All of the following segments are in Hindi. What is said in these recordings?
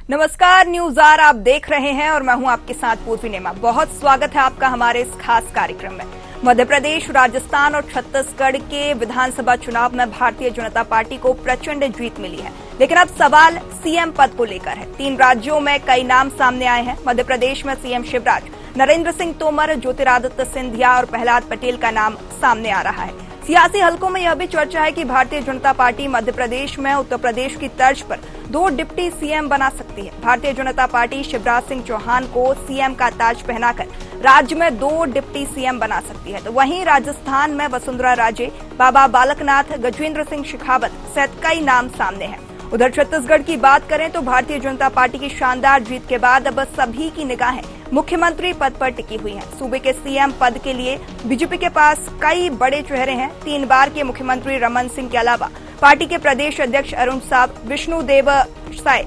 नमस्कार, न्यूज आर आप देख रहे हैं और मैं हूं आपके साथ पूर्वी नेमा। बहुत स्वागत है आपका हमारे इस खास कार्यक्रम में। मध्य प्रदेश, राजस्थान और छत्तीसगढ़ के विधानसभा चुनाव में भारतीय जनता पार्टी को प्रचंड जीत मिली है, लेकिन अब सवाल सीएम पद को लेकर है। 3 राज्यों में कई नाम सामने आए हैं। मध्य प्रदेश में सीएम शिवराज, नरेंद्र सिंह तोमर, ज्योतिरादित्य सिंधिया और प्रहलाद पटेल का नाम सामने आ रहा है। सियासी हलकों में यह भी चर्चा है कि भारतीय जनता पार्टी मध्य प्रदेश में उत्तर प्रदेश की तर्ज पर 2 डिप्टी सीएम बना सकती है। भारतीय जनता पार्टी शिवराज सिंह चौहान को सीएम का ताज पहनाकर राज्य में 2 डिप्टी सीएम बना सकती है, तो वहीं राजस्थान में वसुंधरा राजे, बाबा बालकनाथ, गजेंद्र सिंह शेखावत सहित कई नाम सामने हैं। उधर छत्तीसगढ़ की बात करें तो भारतीय जनता पार्टी की शानदार जीत के बाद अब सभी की निगाहें मुख्यमंत्री पद पर टिकी हुई हैं। सूबे के सीएम पद के लिए बीजेपी के पास कई बड़े चेहरे हैं। 3 बार के मुख्यमंत्री रमन सिंह के अलावा पार्टी के प्रदेश अध्यक्ष अरुण साव, विष्णुदेव साय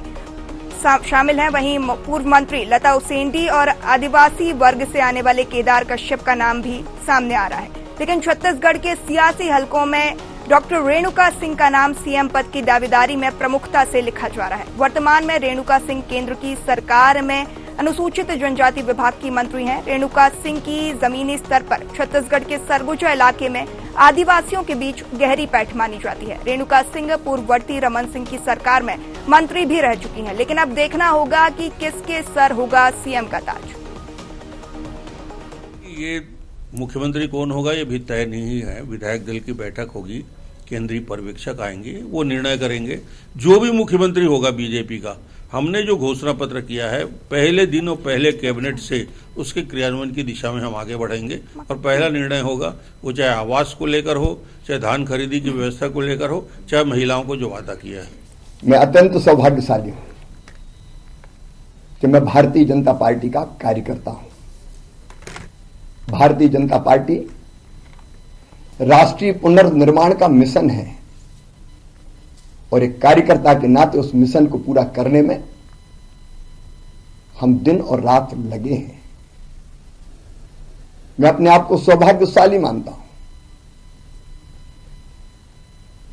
शामिल हैं। वहीं पूर्व मंत्री लता उसेंडी और आदिवासी वर्ग से आने वाले केदार कश्यप का नाम भी सामने आ रहा है। लेकिन छत्तीसगढ़ के सियासी हलकों में डॉक्टर रेणुका सिंह का नाम सीएम पद की दावेदारी में प्रमुखता से लिखा जा रहा है। वर्तमान में रेणुका सिंह केंद्र की सरकार में अनुसूचित जनजाति विभाग की मंत्री हैं। रेणुका सिंह की जमीनी स्तर पर छत्तीसगढ़ के सरगुजा इलाके में आदिवासियों के बीच गहरी पैठ मानी जाती है। रेणुका सिंह पूर्ववर्ती रमन सिंह की सरकार में मंत्री भी रह चुकी हैं, लेकिन अब देखना होगा कि किसके सर होगा सीएम का ताज। ये मुख्यमंत्री कौन होगा ये भी तय नहीं है। विधायक दल की बैठक होगी, केंद्रीय पर्यवेक्षक आएंगे, वो निर्णय करेंगे। जो भी मुख्यमंत्री होगा बीजेपी का, हमने जो घोषणा पत्र किया है पहले दिन और पहले कैबिनेट से उसके क्रियान्वयन की दिशा में हम आगे बढ़ेंगे और पहला निर्णय होगा वो चाहे आवास को लेकर हो, चाहे धान खरीदी की व्यवस्था को लेकर हो, चाहे महिलाओं को जो वादा किया है। मैं अत्यंत सौभाग्यशाली हूं कि मैं भारतीय जनता पार्टी का कार्यकर्ता हूं। भारतीय जनता पार्टी राष्ट्रीय पुनर्निर्माण का मिशन है और एक कार्यकर्ता के नाते उस मिशन को पूरा करने में हम दिन और रात लगे हैं। मैं अपने आप को सौभाग्यशाली मानता हूं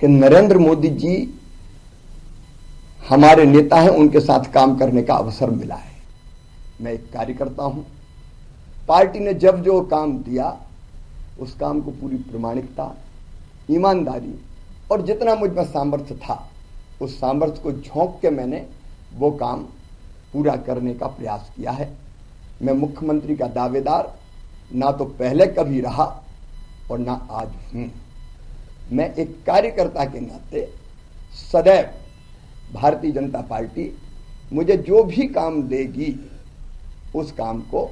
कि नरेंद्र मोदी जी हमारे नेता हैं, उनके साथ काम करने का अवसर मिला है। मैं एक कार्यकर्ता हूं। पार्टी ने जब जो काम दिया उस काम को पूरी प्रामाणिकता, ईमानदारी और जितना मुझ में सामर्थ्य था उस सामर्थ्य को झोंक के मैंने वो काम पूरा करने का प्रयास किया है। मैं मुख्यमंत्री का दावेदार ना तो पहले कभी रहा और ना आज हूं। मैं एक कार्यकर्ता के नाते सदैव भारतीय जनता पार्टी मुझे जो भी काम देगी उस काम को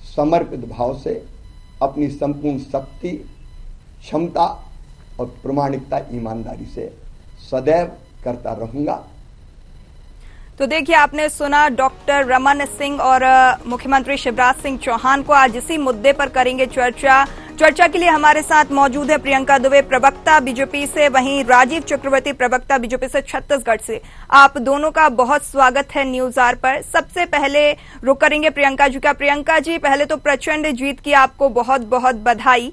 समर्पित भाव से अपनी संपूर्ण शक्ति, क्षमता और प्रामाणिकता, ईमानदारी से सदैव करता रहूंगा। तो देखिए, आपने सुना डॉक्टर रमन सिंह और मुख्यमंत्री शिवराज सिंह चौहान को। आज इसी मुद्दे पर करेंगे चर्चा के लिए हमारे साथ मौजूद है प्रियंका दुबे, प्रवक्ता बीजेपी से, वहीं राजीव चक्रवर्ती, प्रवक्ता बीजेपी से छत्तीसगढ़ से। आप दोनों का बहुत स्वागत है न्यूज आर पर। सबसे पहले रुक करेंगे प्रियंका जी का। प्रियंका जी, पहले तो प्रचंड जीत की आपको बहुत बहुत बधाई।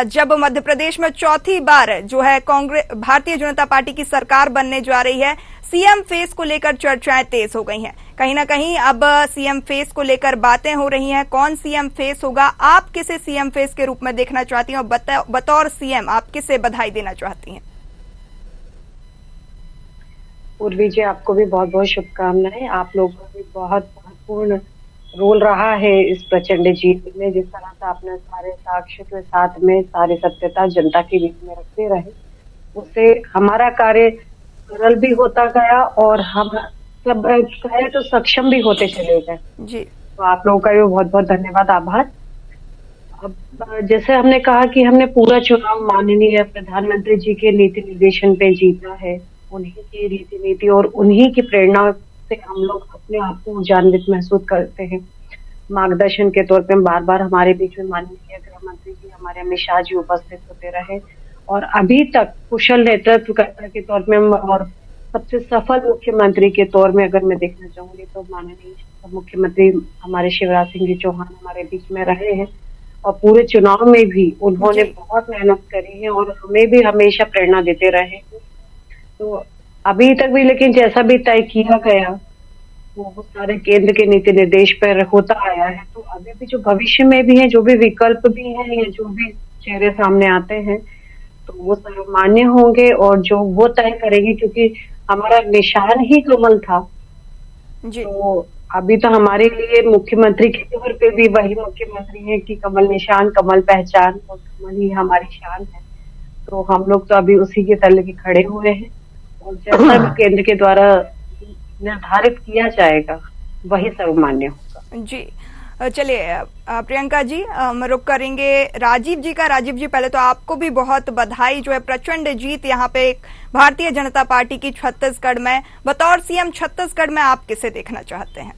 जब मध्य प्रदेश में चौथी बार जो है कांग्रेस भारतीय जनता पार्टी की सरकार बनने जा रही है, सीएम फेस को लेकर चर्चाएं तेज हो गई हैं। कहीं ना कहीं अब सीएम फेस को लेकर बातें हो रही हैं। कौन सीएम फेस होगा? आप किसे सीएम फेस के रूप में देखना चाहती हैं और बतौर सीएम आप किसे बधाई देना चाहती हैं? पूर्वी जी, आपको भी बहुत बहुत शुभकामनाएं। आप लोगों का भी बहुत महत्वपूर्ण रोल रहा है इस प्रचंड जीत में। जिस तरह से आपने सारे साक्ष्य के साथ में सारी सत्यता जनता के बीच में रखते रहे, उससे हमारा कार्य सरल भी होता गया और हम सब कहे तो सक्षम भी होते चले गए जी। तो आप लोगों का भी बहुत बहुत धन्यवाद, आभार। अब जैसे हमने कहा कि हमने पूरा चुनाव माननीय प्रधानमंत्री जी के नीति निर्देशन पे जीता है। उन्हीं की रीति नीति और उन्हीं की प्रेरणा से हम लोग अपने आप को ऊर्जान्वित महसूस करते हैं। मार्गदर्शन के तौर पे बार बार हमारे बीच में माननीय गृह मंत्री जी, हमारे अमित शाह जी उपस्थित होते रहे और अभी तक कुशल नेतृत्वकर्ता के तौर में और सबसे सफल मुख्यमंत्री के तौर में अगर मैं देखना चाहूंगी तो माननीय मुख्यमंत्री हमारे शिवराज सिंह जी चौहान हमारे बीच में रहे हैं और पूरे चुनाव में भी उन्होंने बहुत मेहनत करी है और हमें भी हमेशा प्रेरणा देते रहे। तो अभी तक भी लेकिन जैसा भी तय किया गया वो सारे केंद्र के नीति निर्देश पर होता आया है। तो अभी भी जो भविष्य में भी है, जो भी विकल्प भी हैं या जो भी चेहरे सामने आते हैं, तो वो सर्वमान्य होंगे और जो वो तय करेंगे, क्योंकि हमारा निशान ही कमल था। जी। तो अभी तो हमारे लिए मुख्यमंत्री के तौर पे भी वही मुख्यमंत्री है कि कमल निशान, कमल पहचान और कमल ही हमारी शान है। तो हम लोग तो अभी उसी के तले के खड़े हुए हैं और जैसा भी केंद्र के द्वारा निर्धारित किया जाएगा वही सर्वमान्य होगा। जी, चलिए प्रियंका जी, हम रुक करेंगे राजीव जी का। राजीव जी, पहले तो आपको भी बहुत बधाई, जो है प्रचंड जीत यहाँ पे भारतीय जनता पार्टी की छत्तीसगढ़ में। बतौर सीएम छत्तीसगढ़ में आप किसे देखना चाहते हैं?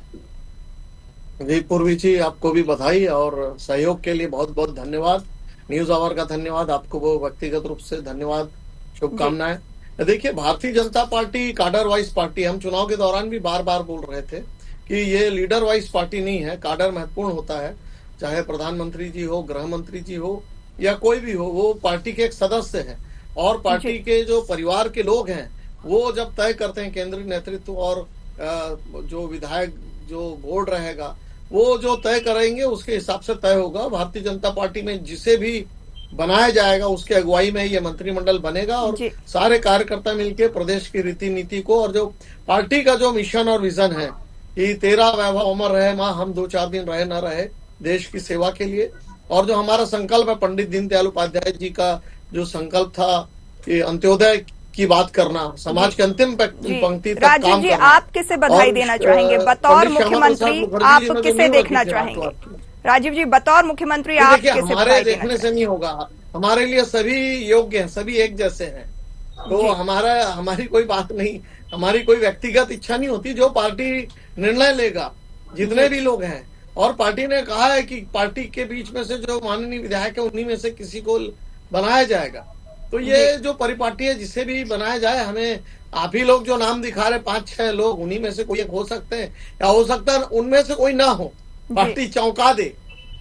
जी पूर्वी जी, आपको भी बधाई और सहयोग के लिए बहुत बहुत धन्यवाद। न्यूज आवर का धन्यवाद, आपको वो व्यक्तिगत रूप से धन्यवाद, शुभकामनाएं। देखिए, Bharatiya Janata party cadre wise party, हम चुनाव के दौरान भी बार बार बोल रहे थे कि ये लीडर वाइज पार्टी नहीं है, काडर महत्वपूर्ण होता है। चाहे प्रधानमंत्री जी हो, गृह मंत्री जी हो या कोई भी हो, वो पार्टी के एक सदस्य है और पार्टी के जो परिवार के लोग हैं वो जब तय करते हैं केंद्रीय नेतृत्व और जो विधायक जो बोर्ड रहेगा वो जो तय करेंगे उसके हिसाब से तय होगा। भारतीय जनता पार्टी में जिसे भी बनाया जाएगा उसके अगुवाई में ये मंत्रिमंडल बनेगा और सारे कार्यकर्ता मिलकर प्रदेश की रीति नीति को और जो पार्टी का जो मिशन और विजन है कि तेरा वैभव अमर रहे माँ, हम 2-4 दिन रहे न रहे, देश की सेवा के लिए। और जो हमारा संकल्प है, पंडित दीनदयाल उपाध्याय जी का जो संकल्प था कि अंत्योदय की बात करना, समाज के अंतिम पंक्ति तक काम राजीव जी, आप किसे बधाई देना चाहेंगे? बतौर मुख्यमंत्री आप किसे देखना चाहेंगे? राजीव जी, बतौर मुख्यमंत्री आप किसे हमारे देखने से नहीं होगा, हमारे लिए सभी योग्य हैं, सभी एक जैसे हैं। तो हमारी कोई बात नहीं, हमारी कोई व्यक्तिगत इच्छा नहीं होती। जो पार्टी निर्णय लेगा, जितने भी लोग हैं, और पार्टी ने कहा है कि पार्टी के बीच में से जो माननीय विधायक है उन्हीं में से किसी को बनाया जाएगा। तो ये जो परिपाटी है जिसे भी बनाया जाए, हमें आप ही लोग जो नाम दिखा रहे 5-6 लोग, उन्हीं में से कोई एक हो सकते हैं या हो सकता है उनमें से कोई ना हो, पार्टी चौंका दे।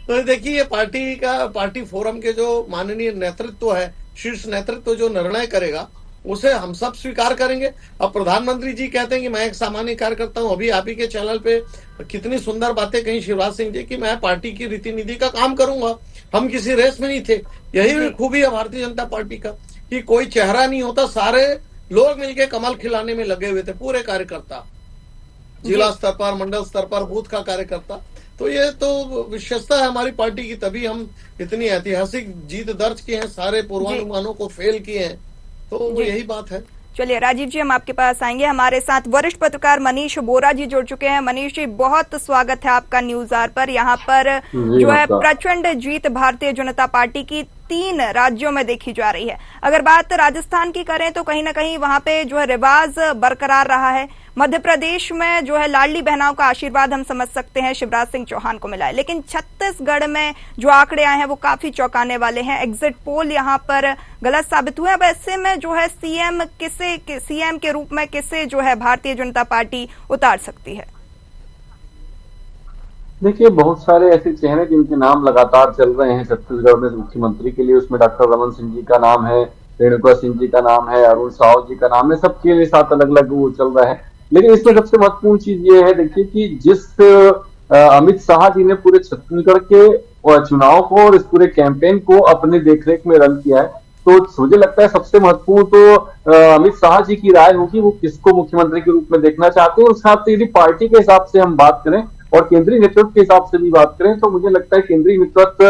तो देखिए, ये पार्टी फोरम के जो माननीय नेतृत्व है, शीर्ष नेतृत्व जो निर्णय करेगा उसे हम सब स्वीकार करेंगे। अब प्रधानमंत्री जी कहते हैं कि मैं एक सामान्य कार्यकर्ता हूं, अभी आप ही के चैनल पे कितनी सुंदर बातें कही शिवराज सिंह जी की मैं पार्टी की रीति नीति का काम करूंगा। हम किसी रेस में नहीं थे। यही खूबी है भारतीय जनता पार्टी का कि कोई चेहरा नहीं होता, सारे लोग मिलकर कमल खिलाने में लगे हुए थे, पूरे कार्यकर्ता, जिला स्तर पर, मंडल स्तर पर, बूथ का कार्यकर्ता। तो ये तो विशेषता है हमारी पार्टी की, तभी हम इतनी ऐतिहासिक जीत दर्ज किए हैं, सारे पूर्वानुमानों को फेल किए हैं। तो यही बात है। चलिए राजीव जी, हम आपके पास आएंगे। हमारे साथ वरिष्ठ पत्रकार मनीष बोरा जी जुड़ चुके हैं। मनीष जी, बहुत स्वागत है आपका न्यूज आवर पर। यहाँ पर जो है प्रचंड जीत भारतीय जनता पार्टी की 3 राज्यों में देखी जा रही है। अगर बात राजस्थान की करें तो कहीं ना कहीं वहां पे जो है रिवाज बरकरार रहा है। मध्य प्रदेश में जो है लाडली बहनाओं का आशीर्वाद हम समझ सकते हैं शिवराज सिंह चौहान को मिला है, लेकिन छत्तीसगढ़ में जो आंकड़े आए हैं वो काफी चौंकाने वाले हैं। एग्जिट पोल यहाँ पर गलत साबित हुए। अब ऐसे में जो है सीएम के रूप में किसे जो है भारतीय जनता पार्टी उतार सकती है? देखिए, बहुत सारे ऐसे चेहरे जिनके नाम लगातार चल रहे हैं छत्तीसगढ़ में मुख्यमंत्री के लिए। उसमें डॉक्टर रमन सिंह जी का नाम है, रेणुका सिंह जी का नाम है, अरुण साव जी का नाम है, सबके साथ अलग अलग वो चल रहा है। लेकिन इसमें सबसे महत्वपूर्ण चीज ये है, देखिए कि जिस अमित शाह जी ने पूरे छत्तीसगढ़ के चुनाव को और इस पूरे कैंपेन को अपने देखरेख में रन किया है, तो मुझे लगता है सबसे महत्वपूर्ण तो अमित शाह जी की राय होगी, वो किसको मुख्यमंत्री के रूप में देखना चाहते हैं। उस हिसाब से यदि पार्टी के हिसाब से हम बात करें और केंद्रीय नेतृत्व के हिसाब से भी बात करें तो मुझे लगता है केंद्रीय नेतृत्व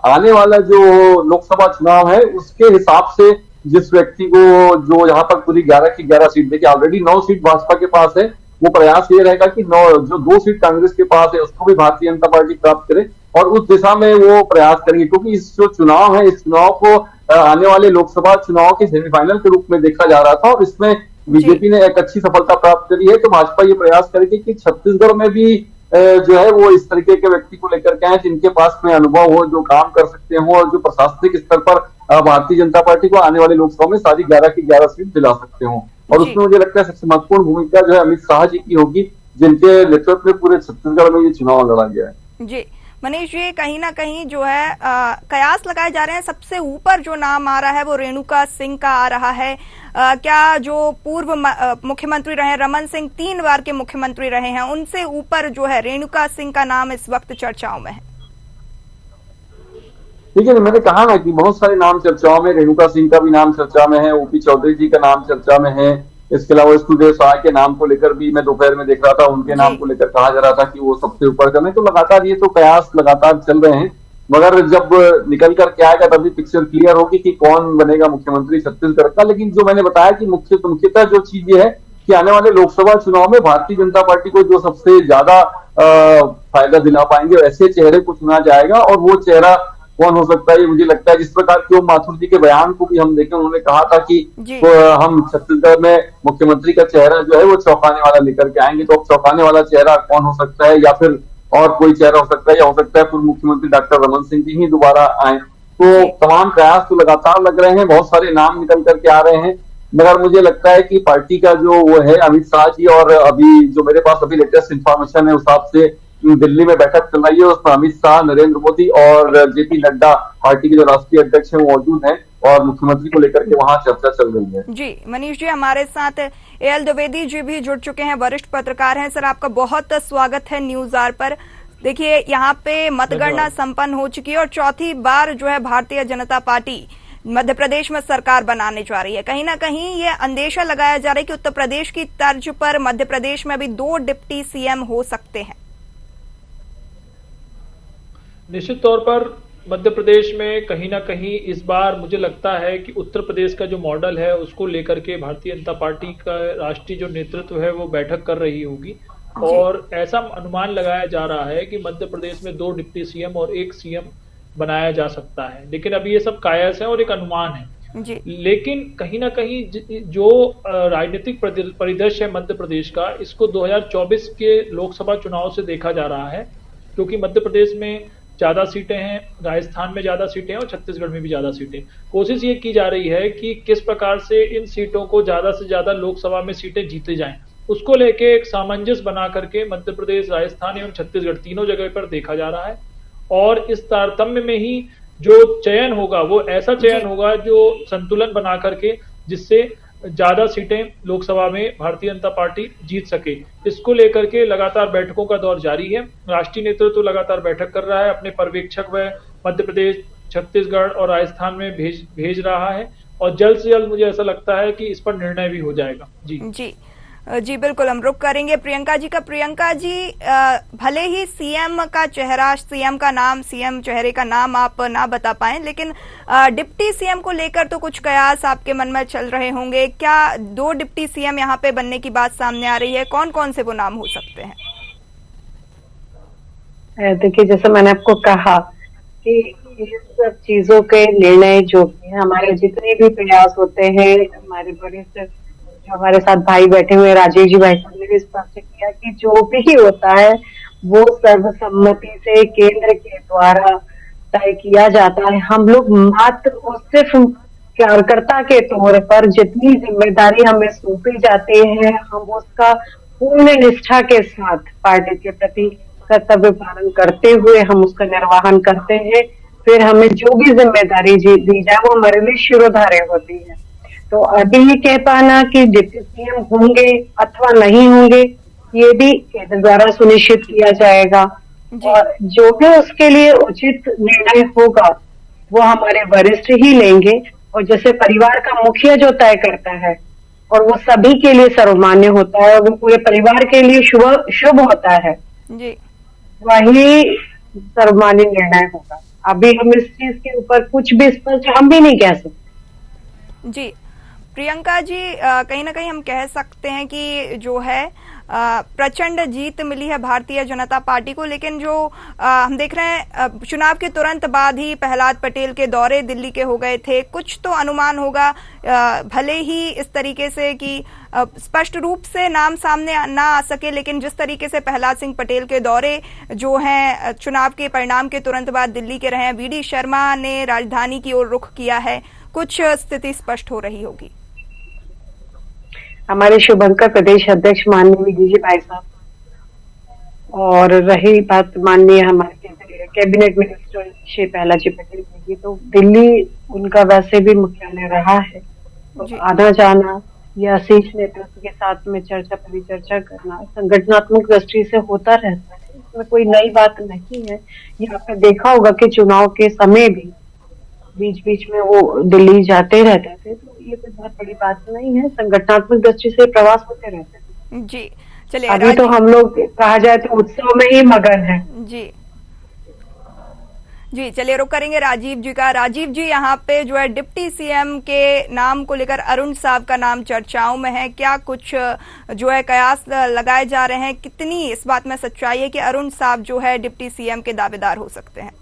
आने वाला जो लोकसभा चुनाव है उसके हिसाब से जिस व्यक्ति को जो यहाँ पर पूरी 11 की 11 सीट, देखिए ऑलरेडी 9 सीट भाजपा के पास है, वो प्रयास ये रहेगा कि 2 सीट कांग्रेस के पास है उसको भी भारतीय जनता पार्टी प्राप्त करे और उस दिशा में वो प्रयास करेंगे। क्योंकि इस जो चुनाव है, इस चुनाव को आने वाले लोकसभा चुनाव के सेमीफाइनल के रूप में देखा जा रहा था और इसमें बीजेपी ने एक अच्छी सफलता प्राप्त करी है। तो भाजपा ये प्रयास करेगी कि छत्तीसगढ़ में भी जो है वो इस तरीके के व्यक्ति को लेकर के आए जिनके पास में अनुभव हो, जो काम कर सकते हो और जो प्रशासनिक स्तर पर भारतीय जनता पार्टी को आने वाले लोकसभा में सारी 11 की 11 सीट दिला सकते हो। और उसमें मुझे लगता है सबसे महत्वपूर्ण भूमिका जो है अमित शाह जी की होगी, जिनके नेतृत्व में पूरे छत्तीसगढ़ में ये चुनाव लड़ा गया है। जी, मनीष जी, कहीं ना कहीं जो है कयास लगाए जा रहे हैं, सबसे ऊपर जो नाम आ रहा है वो रेणुका सिंह का आ रहा है। क्या जो पूर्व मुख्यमंत्री रहे रमन सिंह 3 बार के मुख्यमंत्री रहे हैं, उनसे ऊपर जो है रेणुका सिंह का नाम इस वक्त चर्चाओं में है? ठीक है, मैंने कहा ना कि बहुत सारे नाम चर्चाओं में, रेणुका सिंह का भी नाम चर्चा में है, ओपी चौधरी जी का नाम चर्चा में है। इसके अलावा स्तुदेव सहाय के नाम को लेकर भी मैं दोपहर में देख रहा था, उनके नाम को लेकर कहा जा रहा था कि वो सबसे ऊपर करने। तो लगातार ये तो कयास लगातार चल रहे हैं, मगर जब निकल कर के आएगा तभी पिक्चर क्लियर होगी कि कौन बनेगा मुख्यमंत्री छत्तीसगढ़ का। लेकिन जो मैंने बताया कि मुख्यतः जो चीज ये है कि आने वाले लोकसभा चुनाव में भारतीय जनता पार्टी को जो सबसे ज्यादा फायदा दिला पाएंगे वैसे चेहरे को चुना जाएगा। और वो चेहरा कौन हो सकता है, ये मुझे लगता है जिस प्रकार की माथुर जी के बयान को भी हम देखें, उन्होंने कहा था कि हम छत्तीसगढ़ में मुख्यमंत्री का चेहरा जो है वो चौंकाने वाला लेकर के आएंगे। तो अब चौंकाने वाला चेहरा कौन हो सकता है, या फिर और कोई चेहरा हो सकता है, या हो सकता है पूर्व मुख्यमंत्री डॉक्टर रमन सिंह जी ही दोबारा आए। तो तमाम प्रयास तो लगातार लग रहे हैं, बहुत सारे नाम निकल करके आ रहे हैं, मगर मुझे लगता है कि पार्टी का जो वो है अमित शाह जी, और अभी जो मेरे पास अभी लेटेस्ट इंफॉर्मेशन है उस हिसाब से दिल्ली में बैठक चल रही है, उसमें अमित शाह, नरेंद्र मोदी और जेपी नड्डा पार्टी के जो राष्ट्रीय अध्यक्ष हैं वो मौजूद हैं, और मुख्यमंत्री को लेकर के वहां चर्चा चल रही है। जी मनीष जी, हमारे साथ एल द्विवेदी जी भी जुड़ चुके हैं, वरिष्ठ पत्रकार हैं। सर, आपका बहुत स्वागत है न्यूज आर पर। देखिए, यहाँ पे मतगणना संपन्न हो चुकी है और चौथी बार जो है भारतीय जनता पार्टी मध्य प्रदेश में सरकार बनाने जा रही है। कहीं ना कहीं ये अंदेशा लगाया जा रहा है कि उत्तर प्रदेश की तर्ज पर मध्य प्रदेश में भी 2 डिप्टी सीएम हो सकते हैं। निश्चित तौर पर मध्य प्रदेश में कहीं ना कहीं इस बार मुझे लगता है कि उत्तर प्रदेश का जो मॉडल है उसको लेकर के भारतीय जनता पार्टी का राष्ट्रीय जो नेतृत्व है वो बैठक कर रही होगी, और ऐसा अनुमान लगाया जा रहा है कि मध्य प्रदेश में 2 डिप्टी सीएम और 1 सीएम बनाया जा सकता है। लेकिन अभी ये सब कायस है और एक अनुमान है जी। लेकिन कहीं ना कहीं जो राजनीतिक परिदृश्य है मध्य प्रदेश का, इसको 2024 के लोकसभा चुनाव से देखा जा रहा है, क्योंकि मध्य प्रदेश में ज्यादा सीटें हैं, राजस्थान में ज्यादा सीटें हैं और छत्तीसगढ़ में भी ज्यादा सीटें। कोशिश ये की जा रही है कि किस प्रकार से इन सीटों को ज्यादा से ज्यादा लोकसभा में सीटें जीते जाएं, उसको लेके एक सामंजस्य बना करके मध्य प्रदेश, राजस्थान एवं छत्तीसगढ़ तीनों जगह पर देखा जा रहा है। और इस तारतम्य में ही जो चयन होगा वो ऐसा चयन होगा जो संतुलन बना करके, जिससे ज्यादा सीटें लोकसभा में भारतीय जनता पार्टी जीत सके। इसको लेकर के लगातार बैठकों का दौर जारी है। राष्ट्रीय नेतृत्व लगातार बैठक कर रहा है, अपने पर्यवेक्षक व मध्य प्रदेश, छत्तीसगढ़ और राजस्थान में भेज रहा है, और जल्द से जल्द मुझे ऐसा लगता है कि इस पर निर्णय भी हो जाएगा। जी बिल्कुल, हम रुक करेंगे प्रियंका जी का। प्रियंका जी, भले ही सीएम का चेहरा, सीएम का नाम, सीएम चेहरे का नाम आप ना बता पाएं, लेकिन डिप्टी सीएम को लेकर तो कुछ कयास आपके मन में चल रहे होंगे। क्या 2 डिप्टी सीएम यहाँ पे बनने की बात सामने आ रही है? कौन कौन से वो नाम हो सकते हैं? देखिए, जैसे मैंने आपको कहा कि इस सब चीजों के निर्णय जो हमारे जितने भी प्रयास होते हैं, हमारे वरिष्ठ जो हमारे साथ भाई बैठे हुए राजीव जी भाई साहब ने भी स्पष्ट किया कि जो भी होता है वो सर्वसम्मति से केंद्र के द्वारा तय किया जाता है। हम लोग मात्र और सिर्फ कार्यकर्ता के तौर पर जितनी जिम्मेदारी हमें सौंपी जाती है, हम उसका पूर्ण निष्ठा के साथ पार्टी के प्रति कर्तव्य पालन करते हुए हम उसका निर्वहन करते हैं। फिर हमें जो भी जिम्मेदारी दी जाए वो हमारे लिए शिरोधार्य होती है। तो अभी ये कह पाना कि डिप्टी सीएम होंगे अथवा नहीं होंगे, ये भी केंद्र द्वारा सुनिश्चित किया जाएगा, और जो भी उसके लिए उचित निर्णय होगा वो हमारे वरिष्ठ ही लेंगे। और जैसे परिवार का मुखिया जो तय करता है और वो सभी के लिए सर्वमान्य होता है और वो पूरे परिवार के लिए शुभ होता है जी, वही सर्वमान्य निर्णय होगा। अभी हम इस चीज के ऊपर कुछ भी स्पष्ट हम भी नहीं कह सकते। जी प्रियंका जी, कहीं ना कहीं हम कह सकते हैं कि जो है प्रचंड जीत मिली है भारतीय जनता पार्टी को, लेकिन जो हम देख रहे हैं चुनाव के तुरंत बाद ही प्रहलाद पटेल के दौरे दिल्ली के हो गए थे। कुछ तो अनुमान होगा, भले ही इस तरीके से कि स्पष्ट रूप से नाम सामने ना आ सके, लेकिन जिस तरीके से प्रहलाद सिंह पटेल के दौरे जो हैं चुनाव के परिणाम के तुरंत बाद दिल्ली के रहे हैं, वी डी शर्मा ने राजधानी की ओर रुख किया है, कुछ स्थिति स्पष्ट हो रही होगी। हमारे शुभंकर प्रदेश अध्यक्ष माननीय वीडी भाई साहब, और रही बात माननीय हमारे कैबिनेट मिनिस्टर श्री प्रहलाद जी पटेल जी, तो दिल्ली उनका वैसे भी मुख्यालय रहा है, तो आना जाना या शीर्ष नेतृत्व के साथ में चर्चा परिचर्चा करना संगठनात्मक दृष्टि से होता रहता है, इसमें कोई नई बात नहीं है। ये आपने देखा होगा कि चुनाव के समय भी बीच बीच में वो दिल्ली जाते रहते थे, तो ये कोई बहुत बड़ी बात नहीं है। संगठनात्मक दृष्टि से प्रवास होते रहते हैं। जी चलिए, अभी तो हम लोग कहा जाए तो उत्सव में ही मगन है। जी जी चलिए, रुक करेंगे राजीव जी का। राजीव जी, यहाँ पे जो है डिप्टी सीएम के नाम को लेकर अरुण साहब का नाम चर्चाओं में है, क्या कुछ जो है कयास लगाए जा रहे हैं, कितनी इस बात में सच्चाई है कि अरुण साहब जो है डिप्टी सीएम के दावेदार हो सकते हैं?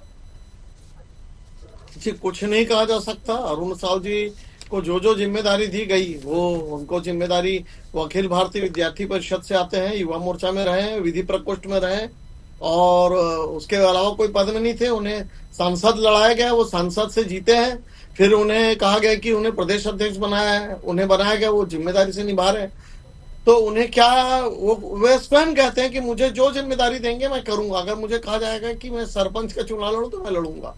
जी कुछ नहीं कहा जा सकता। अरुण साहु जी को जो जिम्मेदारी दी गई वो उनको जिम्मेदारी, वो अखिल भारतीय विद्यार्थी परिषद से आते हैं, युवा मोर्चा में रहे, विधि प्रकोष्ठ में रहे और उसके अलावा कोई पद में नहीं थे। उन्हें सांसद लड़ाया गया, वो सांसद से जीते हैं, फिर उन्हें कहा गया कि उन्हें प्रदेश अध्यक्ष बनाया है, उन्हें बनाया गया, वो जिम्मेदारी से निभा रहे हैं। तो उन्हें क्या, वे स्वयं कहते हैं कि मुझे जो जिम्मेदारी देंगे मैं करूंगा। अगर मुझे कहा जाएगा कि मैं सरपंच का चुनाव लड़ूं तो मैं लड़ूंगा,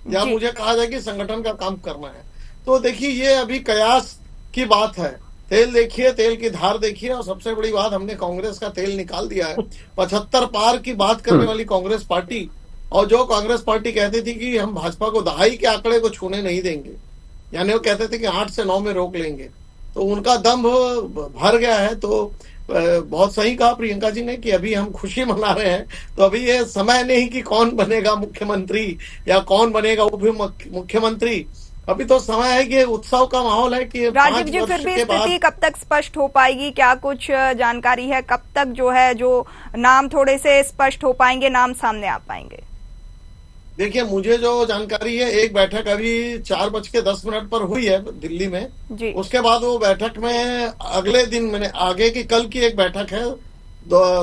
या मुझे कहा जाए कि संगठन का काम करना है। तो देखिए ये अभी कयास की बात है। तेल देखिए, तेल की धार देखिए, और सबसे बड़ी बात, हमने कांग्रेस का तेल निकाल दिया है। 75 पार की बात करने वाली कांग्रेस पार्टी, और जो कांग्रेस पार्टी कहती थी कि हम भाजपा को दहाई के आंकड़े को छूने नहीं देंगे, यानी वो कहते थे कि 8 से 9 में रोक लेंगे, तो उनका दम्भ भर गया है। तो बहुत सही कहा प्रियंका जी ने कि अभी हम खुशी मना रहे हैं, तो अभी ये समय नहीं कि कौन बनेगा मुख्यमंत्री या कौन बनेगा उप मुख्यमंत्री। अभी तो समय है कि उत्सव का माहौल है कि राजीव जी, फिर भी स्थिति कब तक स्पष्ट हो पाएगी? क्या कुछ जानकारी है कब तक जो है जो नाम थोड़े से स्पष्ट हो पाएंगे, नाम सामने आ पाएंगे? देखिए मुझे जो जानकारी है, एक बैठक अभी 4:10 पर हुई है दिल्ली में जी। उसके बाद वो बैठक में अगले दिन, मैंने आगे की कल की एक बैठक है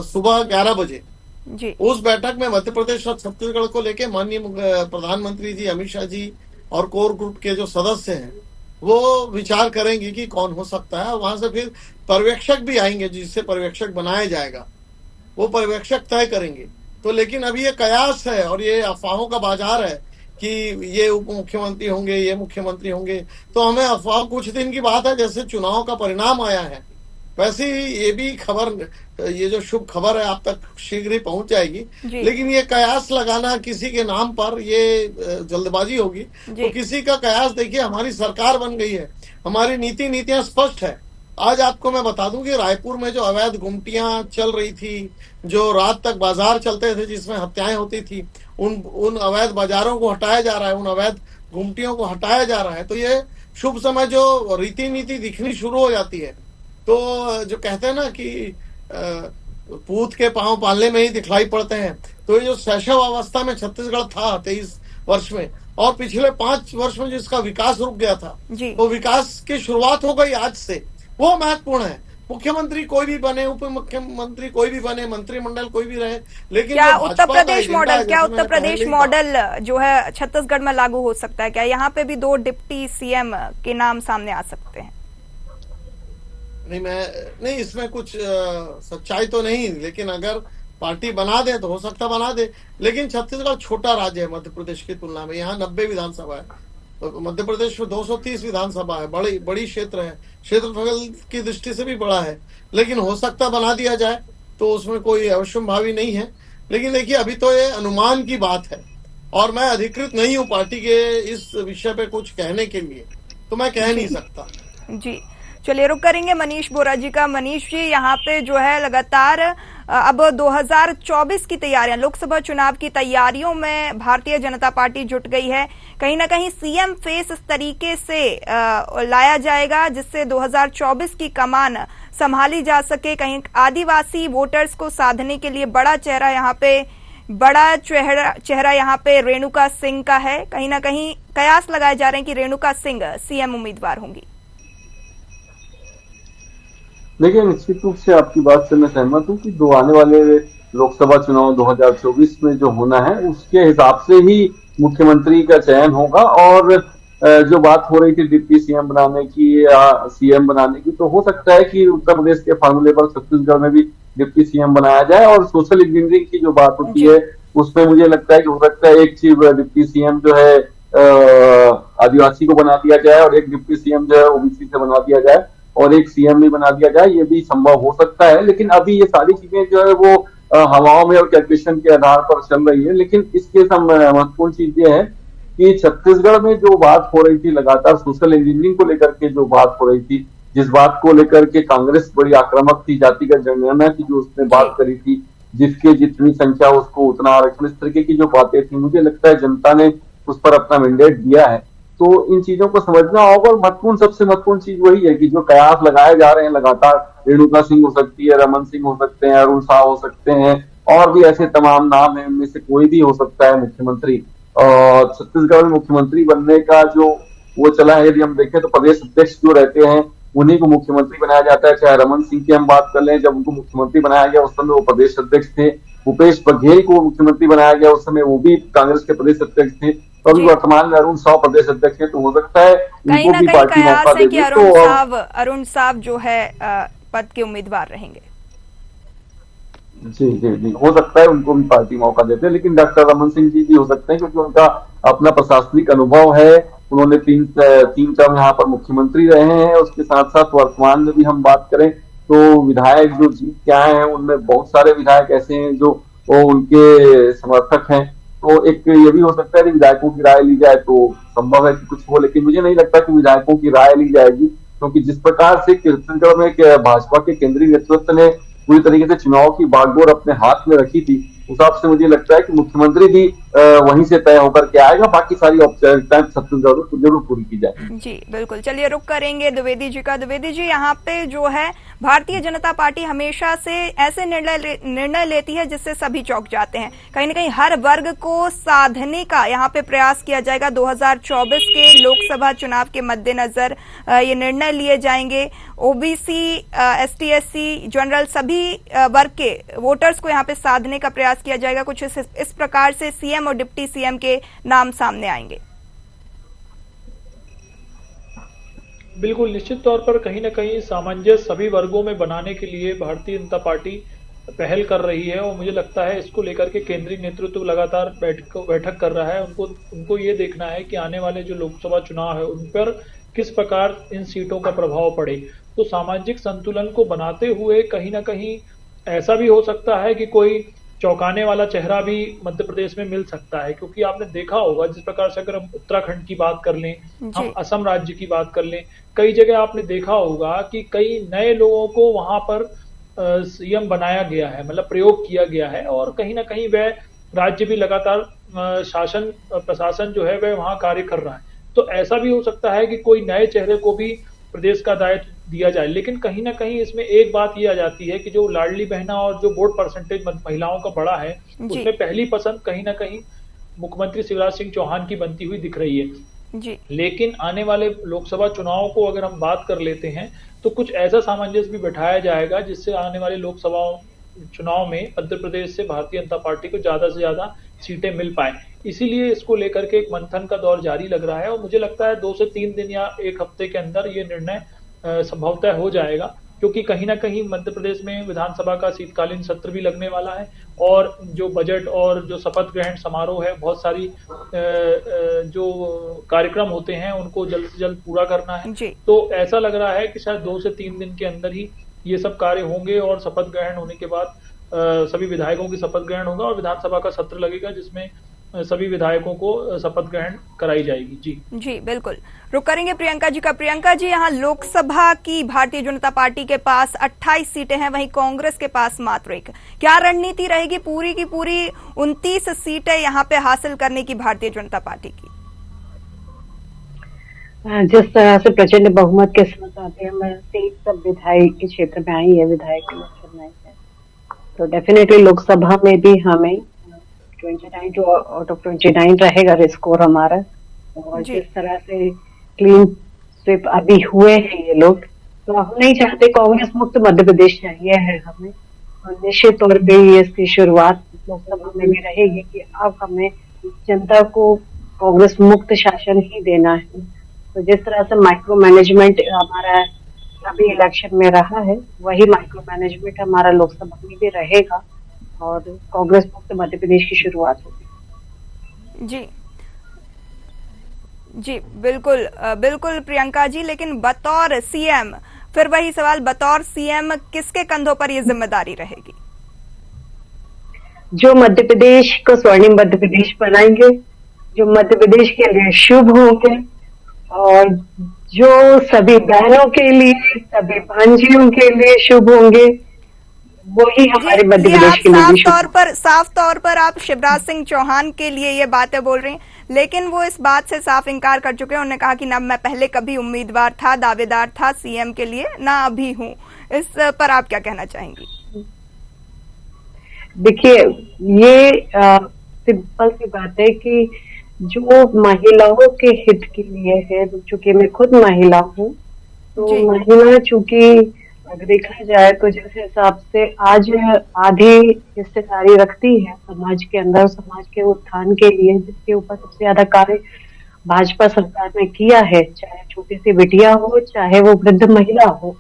सुबह 11 बजे जी। उस बैठक में मध्य प्रदेश और छत्तीसगढ़ को लेके माननीय प्रधानमंत्री जी, अमित शाह जी और कोर ग्रुप के जो सदस्य हैं वो विचार करेंगे कि कौन हो सकता है। वहां से फिर पर्यवेक्षक भी आएंगे, जिससे पर्यवेक्षक बनाया जाएगा, वो पर्यवेक्षक तय करेंगे। तो लेकिन अभी ये कयास है और ये अफवाहों का बाजार है कि ये उप मुख्यमंत्री होंगे, ये मुख्यमंत्री होंगे। तो हमें अफवाह, कुछ दिन की बात है, जैसे चुनाव का परिणाम आया है वैसे ही ये भी खबर, ये जो शुभ खबर है आप तक शीघ्र ही पहुंच जाएगी। लेकिन ये कयास लगाना किसी के नाम पर, ये जल्दबाजी होगी। तो किसी का कयास, देखिए हमारी सरकार बन गई है, हमारी नीतियां स्पष्ट है। आज आपको मैं बता दूं कि रायपुर में जो अवैध गुमटियां चल रही थी, जो रात तक बाजार चलते थे जिसमें हत्याएं होती थी, उन अवैध बाजारों को हटाया जा रहा है, उन अवैध गुमटियों को हटाया जा रहा है। तो ये शुभ समय जो नीति दिखनी शुरू हो जाती है। तो जो कहते हैं ना कि पूत के पांव पालने में ही दिखलाई पड़ते हैं, तो ये जो शैशव अवस्था में छत्तीसगढ़ था 23 वर्ष में, और पिछले 5 वर्ष में जिसका विकास रुक गया था, तो विकास की शुरुआत हो गई आज से, वो महत्वपूर्ण है। मुख्यमंत्री कोई भी बने, उप मुख्यमंत्री कोई भी बने, मंत्रिमंडल कोई भी रहे, लेकिन क्या उत्तर प्रदेश मॉडल जो है छत्तीसगढ़ में लागू हो सकता है? क्या यहाँ पे भी 2 डिप्टी सीएम के नाम सामने आ सकते हैं? नहीं, इसमें कुछ सच्चाई तो नहीं, लेकिन अगर पार्टी बना दे तो हो सकता बना दे। लेकिन छत्तीसगढ़ छोटा राज्य है मध्य प्रदेश की तुलना में, यहाँ 90 विधानसभा है, तो मध्य प्रदेश में 230 विधानसभा है, बड़ी क्षेत्र है, क्षेत्रफल की दृष्टि से भी बड़ा है। लेकिन हो सकता बना दिया जाए, तो उसमें कोई अवश्यंभावी नहीं है। लेकिन देखिए अभी तो ये अनुमान की बात है, और मैं अधिकृत नहीं हूँ पार्टी के इस विषय पे कुछ कहने के लिए, तो मैं कह नहीं सकता जी। चलिए, रुक करेंगे मनीष बोरा जी का। मनीष जी, यहाँ पे जो है लगातार अब 2024 की तैयारियां, लोकसभा चुनाव की तैयारियों में भारतीय जनता पार्टी जुट गई है। कहीं ना कहीं सीएम फेस इस तरीके से लाया जाएगा जिससे 2024 की कमान संभाली जा सके। कहीं आदिवासी वोटर्स को साधने के लिए बड़ा चेहरा यहाँ पे रेणुका सिंह का है। कहीं ना कहीं कयास लगाए जा रहे हैं कि रेणुका सिंह सीएम उम्मीदवार होंगी। देखिए निश्चित रूप से आपकी बात से मैं सहमत हूँ कि आने वाले लोकसभा चुनाव 2024 में जो होना है उसके हिसाब से ही मुख्यमंत्री का चयन होगा। और जो बात हो रही थी डिप्टी सीएम बनाने की या सीएम बनाने की, तो हो सकता है कि उत्तर प्रदेश के फार्मूले पर छत्तीसगढ़ में भी डिप्टी सीएम बनाया जाए। और सोशल इंजीनियरिंग की जो बात होती है, उसमें मुझे लगता है कि हो सकता है एक चीफ डिप्टी सीएम जो है आदिवासी को बना दिया जाए और एक डिप्टी सीएम जो है ओबीसी से बना दिया जाए और एक सीएम भी बना दिया जाए, ये भी संभव हो सकता है। लेकिन अभी ये सारी चीजें जो है वो हवाओं में और कैलकुलेशन के आधार पर चल रही है। लेकिन इसके महत्वपूर्ण चीज ये है कि छत्तीसगढ़ में जो बात हो रही थी लगातार सोशल इंजीनियरिंग को लेकर के जो बात हो रही थी, जिस बात को लेकर के कांग्रेस बड़ी आक्रामक थी, जातिगत जनगणना की जो उसने बात करी थी, जिसके जितनी संख्या उसको उतना आरक्षण, इस तरीके की जो बातें थी, मुझे लगता है जनता ने उस पर अपना मैंडेट दिया है। तो इन चीजों को समझना होगा और महत्वपूर्ण, सबसे महत्वपूर्ण चीज वही है कि जो कयास लगाए जा रहे हैं लगातार, रेणुका सिंह हो सकती है, रमन सिंह हो सकते हैं, अरुण साह हो सकते हैं, और भी ऐसे तमाम नाम है, उनमें से कोई भी हो सकता है मुख्यमंत्री। और छत्तीसगढ़ में मुख्यमंत्री बनने का जो वो चला है, यदि हम देखें तो प्रदेश अध्यक्ष जो रहते हैं उन्हीं को मुख्यमंत्री बनाया जाता है। चाहे रमन सिंह की हम बात कर लें, जब उनको मुख्यमंत्री बनाया गया उस समय वो प्रदेश अध्यक्ष थे। भूपेश बघेल को मुख्यमंत्री बनाया गया उस समय वो भी कांग्रेस के प्रदेश अध्यक्ष थे। तो अभी वर्तमान में अरुण साव प्रदेश अध्यक्ष है, तो हो सकता है उनको भी पार्टी मौका दे दे। तो अरुण साव जो है पद के उम्मीदवार रहेंगे। जी जी जी, हो सकता है उनको भी पार्टी मौका देते हैं। लेकिन डॉक्टर रमन सिंह जी भी हो सकते हैं क्योंकि उनका अपना प्रशासनिक अनुभव है, उन्होंने तीन टर्म यहाँ पर मुख्यमंत्री रहे हैं। उसके साथ साथ वर्तमान में भी हम बात करें तो विधायक जो जीत के आए हैं उनमें बहुत सारे विधायक ऐसे हैं जो उनके समर्थक हैं। तो एक ये भी हो सकता है कि विधायकों की राय ली जाए तो संभव है कि कुछ हो, लेकिन मुझे नहीं लगता कि विधायकों की राय ली जाएगी, क्योंकि जिस प्रकार से छत्तीसगढ़ में भाजपा के केंद्रीय नेतृत्व ने पूरी तरीके से चुनाव की बागडोर अपने हाथ में रखी थी, उस हिसाब से मुझे लगता है कि मुख्यमंत्री भी वहीं से तय होकर के आएगा। बाकी सारी औपचारिकताएं छत्तीसगढ़ में जरूर पूरी की जाए। जी बिल्कुल, चलिए रुक करेंगे द्विवेदी जी का। द्विवेदी जी, यहाँ पे जो है भारतीय जनता पार्टी हमेशा से ऐसे निर्णय लेती है जिससे सभी चौंक जाते हैं। कहीं न कहीं हर वर्ग को साधने का यहाँ पे प्रयास किया जाएगा। 2024 के लोकसभा चुनाव के मद्देनजर ये निर्णय लिए जाएंगे। ओबीसी, एसटी, एससी, जनरल सभी वर्ग के वोटर्स को यहाँ पे साधने का प्रयास किया जाएगा। कुछ इस प्रकार से सीएम और डिप्टी सीएम के नाम सामने आएंगे। बिल्कुल, निश्चित तौर पर कहीं ना कहीं सामंजस्य सभी वर्गों में बनाने के लिए भारतीय जनता पार्टी पहल कर रही है और मुझे लगता है इसको लेकर के केंद्रीय नेतृत्व लगातार बैठक कर रहा है। उनको ये देखना है कि आने वाले जो लोकसभा चुनाव है उन पर किस प्रकार इन सीटों का प्रभाव पड़े। तो सामाजिक संतुलन को बनाते हुए कहीं ना कहीं ऐसा भी हो सकता है कि कोई चौंकाने वाला चेहरा भी मध्य प्रदेश में मिल सकता है, क्योंकि आपने देखा होगा जिस प्रकार से अगर हम उत्तराखंड की बात कर लें, हम असम राज्य की बात कर लें, कई जगह आपने देखा होगा कि कई नए लोगों को वहां पर सीएम बनाया गया है, मतलब प्रयोग किया गया है, और कहीं ना कहीं वह राज्य भी लगातार शासन प्रशासन जो है वह वहां कार्य कर रहा है। तो ऐसा भी हो सकता है कि कोई नए चेहरे को भी प्रदेश का दायित्व दिया जाए। लेकिन कहीं ना कहीं इसमें एक बात ये आ जाती है कि जो लाडली बहना और जो वोट परसेंटेज महिलाओं का बड़ा है, उसमें पहली पसंद कहीं ना कहीं मुख्यमंत्री शिवराज सिंह चौहान की बनती हुई दिख रही है जी। लेकिन आने वाले लोकसभा चुनाव को अगर हम बात कर लेते हैं तो कुछ ऐसा सामंजस्य भी बैठाया जाएगा जिससे आने वाले लोकसभा चुनाव में मध्य प्रदेश से भारतीय जनता पार्टी को ज्यादा से ज्यादा सीटें मिल पाए। इसीलिए इसको लेकर के एक मंथन का दौर जारी लग रहा है और मुझे लगता है 2 से 3 दिन या 1 हफ्ते के अंदर ये निर्णय संभवतः हो जाएगा, क्योंकि कहीं ना कहीं मध्य प्रदेश में विधानसभा का शीतकालीन सत्र भी लगने वाला है और जो बजट और जो शपथ ग्रहण समारोह है, बहुत सारी जो कार्यक्रम होते हैं उनको जल्द से जल्द पूरा करना है। तो ऐसा लग रहा है कि शायद 2 से 3 दिन के अंदर ही ये सब कार्य होंगे और शपथ ग्रहण होने के बाद सभी विधायकों की शपथ ग्रहण होगा और विधानसभा का सत्र लगेगा जिसमें सभी विधायकों को शपथ ग्रहण कराई जाएगी। जी बिल्कुल, रुक करेंगे प्रियंका जी का। प्रियंका जी, यहाँ लोकसभा की भारतीय जनता पार्टी के पास 28 सीटें हैं, वहीं कांग्रेस के पास मात्र 1। क्या रणनीति रहेगी पूरी की पूरी 29 सीटें यहाँ पे हासिल करने की भारतीय जनता पार्टी की? जिस तरह से प्रचंड बहुमत के साथ आते हैं, 23 सब विधायक के क्षेत्र में आई है, विधायक इलेक्शन में है, तो डेफिनेटली लोकसभा में भी हमें 29 आउट ऑफ 29 रहेगा स्कोर हमारा। और जिस तरह से क्लीन स्वीप अभी हुए हैं ये लोग, तो हम नहीं चाहते कांग्रेस मुक्त मध्य प्रदेश चाहिए है हमें, और निश्चित तौर पे ये इसकी शुरुआत लोकसभा में भी रहेगी कि अब हमें जनता को कांग्रेस मुक्त शासन ही देना है। तो जिस तरह से माइक्रो मैनेजमेंट हमारा अभी इलेक्शन में रहा है, वही माइक्रो मैनेजमेंट हमारा लोकसभा में भी रहेगा। और कांग्रेस मुक्त मध्य प्रदेश की शुरुआत होगी। जी जी, बिल्कुल बिल्कुल प्रियंका जी, लेकिन बतौर सीएम, फिर वही सवाल, बतौर सीएम किसके कंधों पर ये जिम्मेदारी रहेगी? जो मध्य प्रदेश को स्वर्णिम मध्य प्रदेश बनाएंगे, जो मध्य प्रदेश के लिए शुभ होंगे, और जो सभी बहनों के लिए, सभी भांजियों के लिए शुभ होंगे, वही हमारे मध्य प्रदेश के लिए भी शुभ। साफ तौर पर आप शिवराज सिंह चौहान के लिए ये बातें बोल रही हैं, लेकिन वो इस बात से साफ इनकार कर चुके हैं। उन्होंने कहा कि ना मैं पहले कभी उम्मीदवार था, दावेदार था सीएम के लिए, ना अभी हूं। इस पर आप क्या कहना चाहेंगी? देखिए, ये सिंपल सी बात है कि जो महिलाओं के हित के लिए है, चूंकि मैं खुद महिला हूँ, तो महिला चूंकि अगर देखा जाए तो जिस हिसाब से आज आधी हिस्सेदारी रखती है समाज के अंदर, समाज के उत्थान के लिए, जिसके ऊपर सबसे ज्यादा कार्य भाजपा सरकार ने किया है, चाहे छोटी सी बिटिया हो, चाहे वो वृद्ध महिला हो,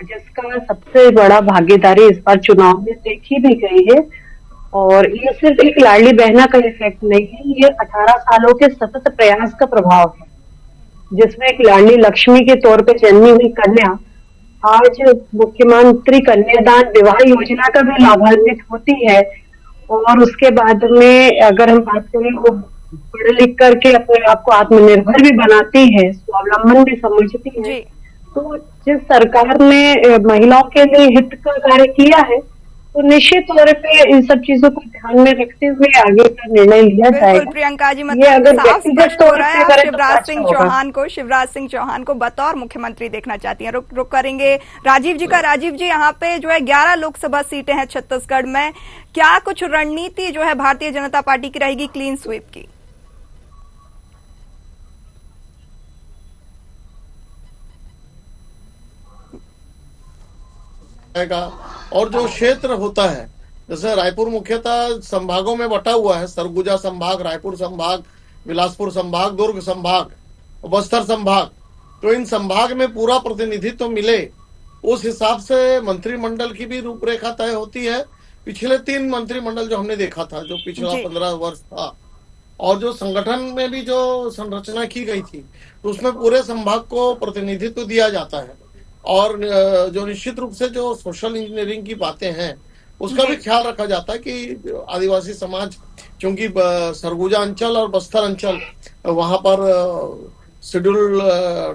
जिसका सबसे बड़ा भागीदारी इस बार चुनाव में देखी भी गई है। और ये सिर्फ एक लाडली बहना का इफेक्ट नहीं है, ये 18 सालों के सतत प्रयास का प्रभाव है, जिसमें एक लाडली लक्ष्मी के तौर पे जन्मी हुई कन्या आज मुख्यमंत्री कन्यादान विवाह योजना का भी लाभान्वित होती है। और उसके बाद में अगर हम बात करें, वो पढ़ लिख करके अपने आप को आत्मनिर्भर भी बनाती है, स्वावलंबन भी समझती है। तो जिस सरकार ने महिलाओं के लिए हित का कार्य किया है, तो निश्चित तौर पे इन सब चीजों को ध्यान में रखते हुए आगे का निर्णय लिया जाएगा। प्रियंका जी, ये मतलब अगर साफ व्यक्तिगत स्पष्ट हो तौर रहा है, पे आप करें तो शिवराज सिंह चौहान को बतौर मुख्यमंत्री देखना चाहती हैं। रुक करेंगे राजीव जी का। राजीव जी, यहाँ पे जो है 11 लोकसभा सीटें हैं छत्तीसगढ़ में, क्या कुछ रणनीति जो है भारतीय जनता पार्टी की रहेगी क्लीन स्वीप की? और जो क्षेत्र होता है, जैसे रायपुर मुख्यतः संभागों में बटा हुआ है, सरगुजा संभाग, रायपुर संभाग, बिलासपुर संभाग, दुर्ग संभाग, बस्तर संभाग, तो इन संभाग में पूरा प्रतिनिधित्व मिले, उस हिसाब से मंत्रिमंडल की भी रूपरेखा तय होती है। पिछले 3 मंत्रिमंडल जो हमने देखा था, जो पिछला 15 वर्ष था, और जो संगठन में भी जो संरचना की गई थी, तो उसमें पूरे संभाग को प्रतिनिधित्व दिया जाता है। और जो निश्चित रूप से जो सोशल इंजीनियरिंग की बातें हैं, उसका भी ख्याल रखा जाता है कि आदिवासी समाज, क्योंकि सरगुजा अंचल और बस्तर अंचल, वहां पर शेड्यूल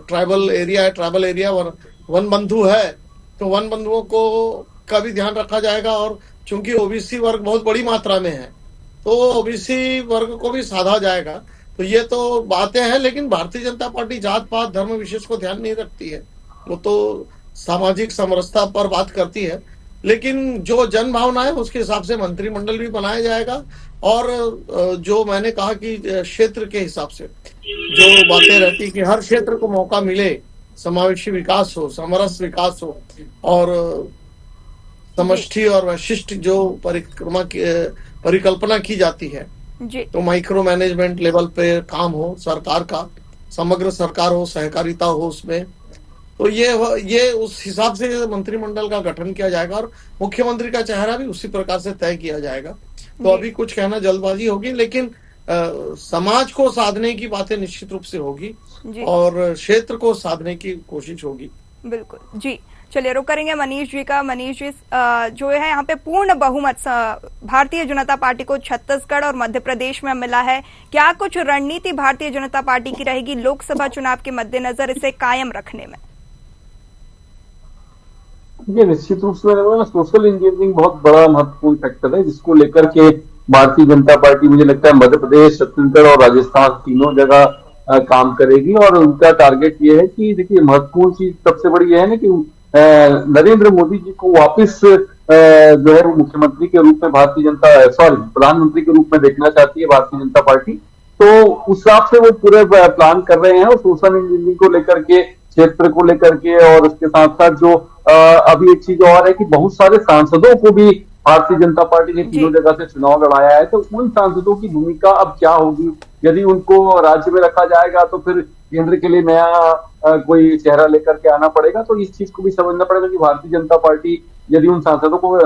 ट्राइबल एरिया है, ट्राइबल एरिया वन बंधु है, तो वन बंधुओं को का भी ध्यान रखा जाएगा। और चूंकि ओबीसी वर्ग बहुत बड़ी मात्रा में है, तो ओबीसी वर्ग को भी साधा जाएगा। तो ये तो बातें हैं, लेकिन भारतीय जनता पार्टी जात पात धर्म विशेष को ध्यान नहीं रखती है, वो तो सामाजिक समरसता पर बात करती है। लेकिन जो जन भावना है उसके हिसाब से मंत्रिमंडल भी बनाया जाएगा। और जो मैंने कहा कि क्षेत्र के हिसाब से जो बातें रहती कि हर क्षेत्र को मौका मिले, समावेशी विकास हो, समरस विकास हो, और समष्टि और वैशिष्ट जो परिकल्पना की जाती है, तो माइक्रो मैनेजमेंट लेवल पे काम हो, सरकार का समग्र सरकार हो, सहकारिता हो उसमें, तो ये उस हिसाब से मंत्रिमंडल का गठन किया जाएगा और मुख्यमंत्री का चेहरा भी उसी प्रकार से तय किया जाएगा। तो अभी कुछ कहना जल्दबाजी होगी, लेकिन समाज को साधने की बातें निश्चित रूप से होगी और क्षेत्र को साधने की कोशिश होगी। बिल्कुल जी। चलिए रुक करेंगे मनीष जी का। मनीष जी, जो है यहाँ पे पूर्ण बहुमत भारतीय जनता पार्टी को छत्तीसगढ़ और मध्य प्रदेश में मिला है, क्या कुछ रणनीति भारतीय जनता पार्टी की रहेगी लोकसभा चुनाव के मद्देनजर इसे कायम रखने में? ये निश्चित रूप से सोशल इंजीनियरिंग बहुत बड़ा महत्वपूर्ण फैक्टर है, जिसको लेकर के भारतीय जनता पार्टी मुझे लगता है मध्य प्रदेश, छत्तीसगढ़ और राजस्थान तीनों जगह काम करेगी। और उनका टारगेट ये है कि देखिए, महत्वपूर्ण चीज सबसे बड़ी है ना कि नरेंद्र मोदी जी को वापस जो है वो मुख्यमंत्री के रूप में प्रधानमंत्री के रूप में देखना चाहती है भारतीय जनता पार्टी। तो उस हिसाब से वो पूरे प्लान कर रहे हैं, और सोशल इंजीनियरिंग को लेकर के, क्षेत्र को लेकर के, और उसके साथ साथ जो अभी एक चीज और है कि बहुत सारे सांसदों को भी भारतीय जनता पार्टी ने तीनों जगह से चुनाव लड़ाया है। तो उन सांसदों की भूमिका अब क्या होगी, यदि उनको राज्य में रखा जाएगा तो फिर केंद्र के लिए नया कोई चेहरा लेकर के आना पड़ेगा। तो इस चीज को भी समझना पड़ेगा कि भारतीय जनता पार्टी यदि उन सांसदों को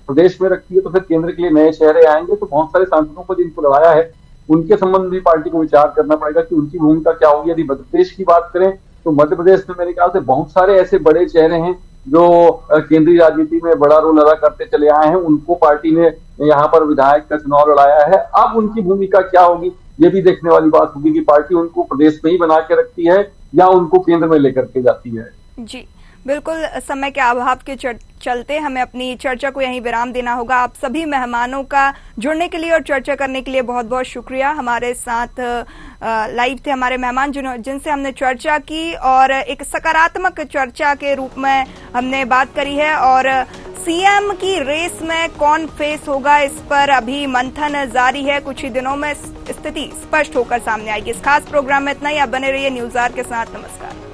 प्रदेश में रखती है तो फिर केंद्र के लिए नए चेहरे आएंगे, तो बहुत सारे सांसदों को जिनको लड़ाया है उनके संबंध में भी पार्टी को विचार करना पड़ेगा कि उनकी भूमिका क्या होगी। यदि मध्य प्रदेश की बात करें तो मध्य प्रदेश में मेरे ख्याल से बहुत सारे ऐसे बड़े चेहरे हैं जो केंद्रीय राजनीति में बड़ा रोल अदा करते चले आए हैं, उनको पार्टी ने यहाँ पर विधायक का चुनाव लड़ाया है। अब उनकी भूमिका क्या होगी ये भी देखने वाली बात होगी कि पार्टी उनको प्रदेश में ही बना के रखती है या उनको केंद्र में लेकर के जाती है। जी बिल्कुल, समय के अभाव के चलते हमें अपनी चर्चा को यहीं विराम देना होगा। आप सभी मेहमानों का जुड़ने के लिए और चर्चा करने के लिए बहुत बहुत शुक्रिया। हमारे साथ लाइव थे हमारे मेहमान जिनसे हमने चर्चा की और एक सकारात्मक चर्चा के रूप में हमने बात करी है। और सीएम की रेस में कौन फेस होगा इस पर अभी मंथन जारी है, कुछ ही दिनों में स्थिति स्पष्ट होकर सामने आएगी। इस खास प्रोग्राम में इतना ही। आप बने रहिए न्यूज़ आवर के साथ। नमस्कार।